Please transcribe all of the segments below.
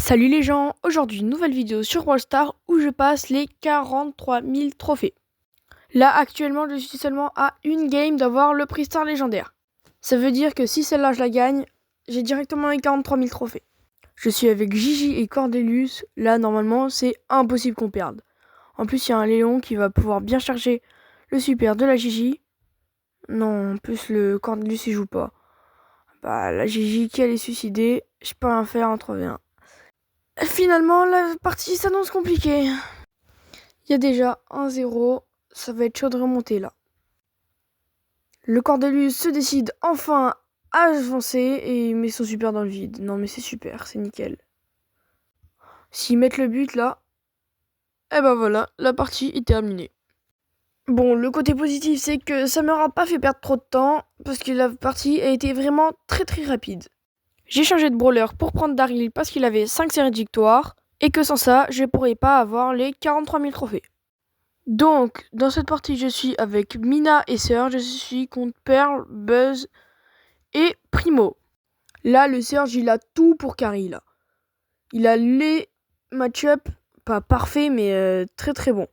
Salut les gens, aujourd'hui une nouvelle vidéo sur Brawl Stars où je passe les 43 000 trophées. Là actuellement je suis seulement à une game d'avoir le prix Star légendaire. Ça veut dire que si celle-là je la gagne, j'ai directement les 43 000 trophées. Je suis avec Gigi et Cordelius, là normalement c'est impossible qu'on perde. En plus il y a un Léon qui va pouvoir bien charger le super de la Gigi. Non, en plus le Cordelius il joue pas. Bah la Gigi qui allait suicider, je peux rien faire en 3v1. Finalement, la partie s'annonce compliquée. Il y a déjà 1-0. Ça va être chaud de remonter là. Le Cordelius se décide enfin à avancer et il met son super dans le vide. Non mais c'est super, c'est nickel. S'ils mettent le but là, et ben voilà, la partie est terminée. Bon, le côté positif c'est que ça m'aura pas fait perdre trop de temps parce que la partie a été vraiment très rapide. J'ai changé de brawler pour prendre Daryl parce qu'il avait 5 séries de victoires et que sans ça, je pourrais pas avoir les 43 000 trophées. Donc, dans cette partie, je suis avec Mina et Surge, je suis contre Pearl, Buzz et Primo. Là, le Surge, il a tout pour carry, là. Il a les match-up, pas parfaits, mais très bons.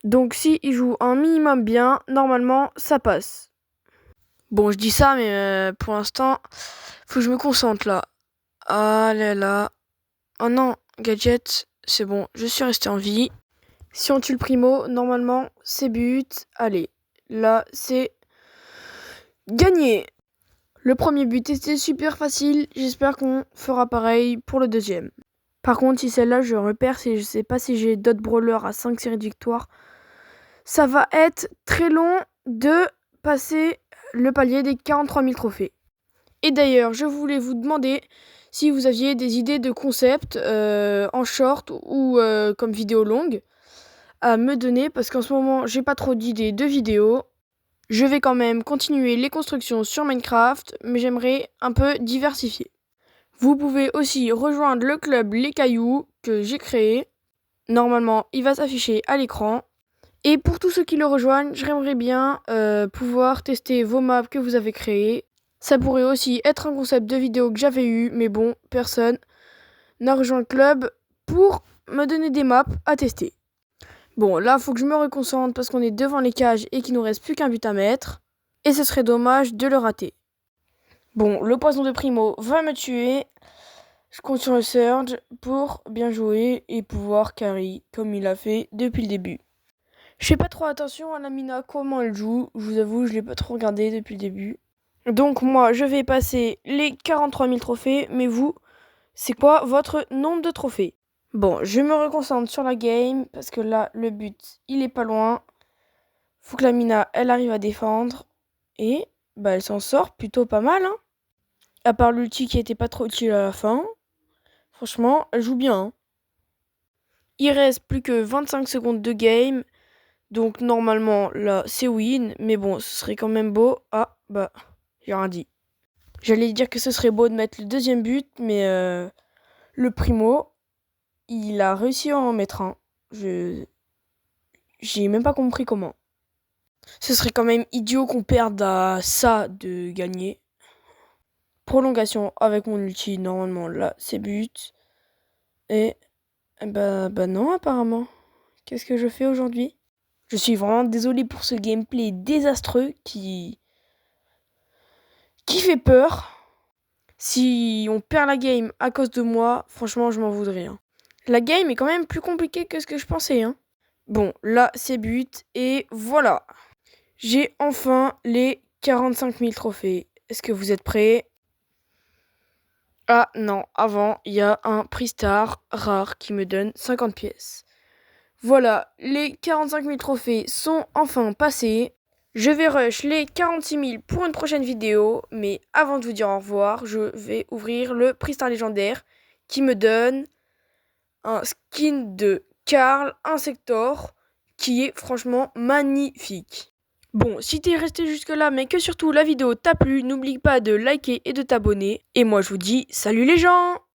Donc, si il joue un minimum bien, normalement, ça passe. Bon, je dis ça, mais pour l'instant, faut que je me concentre, là. Ah là là. Oh non, Gadget, c'est bon, je suis resté en vie. Si on tue le Primo, normalement, c'est but. Allez, là, c'est gagné. Le premier but était super facile. J'espère qu'on fera pareil pour le deuxième. Par contre, si celle-là, je repère, si je sais pas si j'ai d'autres brawlers à 5 séries de victoire, ça va être très long de passer le palier des 43 000 trophées. Et d'ailleurs, je voulais vous demander si vous aviez des idées de concept en short ou comme vidéo longue à me donner, parce qu'en ce moment, j'ai pas trop d'idées de vidéos. Je vais quand même continuer les constructions sur Minecraft, mais j'aimerais un peu diversifier. Vous pouvez aussi rejoindre le club Les Cailloux que j'ai créé. Normalement, il va s'afficher à l'écran. Et pour tous ceux qui le rejoignent, j'aimerais bien pouvoir tester vos maps que vous avez créées. Ça pourrait aussi être un concept de vidéo que j'avais eu, mais bon, personne n'a rejoint le club pour me donner des maps à tester. Bon, là, faut que je me reconcentre parce qu'on est devant les cages et qu'il nous reste plus qu'un but à mettre. Et ce serait dommage de le rater. Bon, le poison de Primo va me tuer. Je compte sur le Surge pour bien jouer et pouvoir carry comme il a fait depuis le début. Je fais pas trop attention à la Mina, comment elle joue. Je vous avoue, je l'ai pas trop regardé depuis le début. Donc moi, je vais passer les 43 000 trophées. Mais vous, c'est quoi votre nombre de trophées ? Bon, je me reconcentre sur la game parce que là, le but, il est pas loin. Faut que la Mina, elle arrive à défendre. Et bah, elle s'en sort plutôt pas mal, hein. À part l'ulti qui était pas trop utile à la fin. Franchement, elle joue bien, hein. Il reste plus que 25 secondes de game. Donc normalement, là, c'est win. Mais bon, ce serait quand même beau. Ah, bah, j'ai rien dit. J'allais dire que ce serait beau de mettre le deuxième but. Mais le Primo, il a réussi à en mettre un. J'ai même pas compris comment. Ce serait quand même idiot qu'on perde à ça de gagner. Prolongation avec mon ulti, normalement là c'est but. Et bah non apparemment. Qu'est-ce que je fais aujourd'hui ? Je suis vraiment désolé pour ce gameplay désastreux qui fait peur. Si on perd la game à cause de moi, franchement je m'en voudrais, hein. La game est quand même plus compliquée que ce que je pensais, hein. Bon, là c'est but et voilà. J'ai enfin les 45 000 trophées. Est-ce que vous êtes prêts ? Ah non, avant, il y a un prix Star rare qui me donne 50 pièces. Voilà, les 45 000 trophées sont enfin passés. Je vais rush les 46 000 pour une prochaine vidéo. Mais avant de vous dire au revoir, je vais ouvrir le prix Star légendaire qui me donne un skin de Karl Insector qui est franchement magnifique. Bon, si t'es resté jusque là mais que surtout la vidéo t'a plu, n'oublie pas de liker et de t'abonner. Et moi je vous dis salut les gens!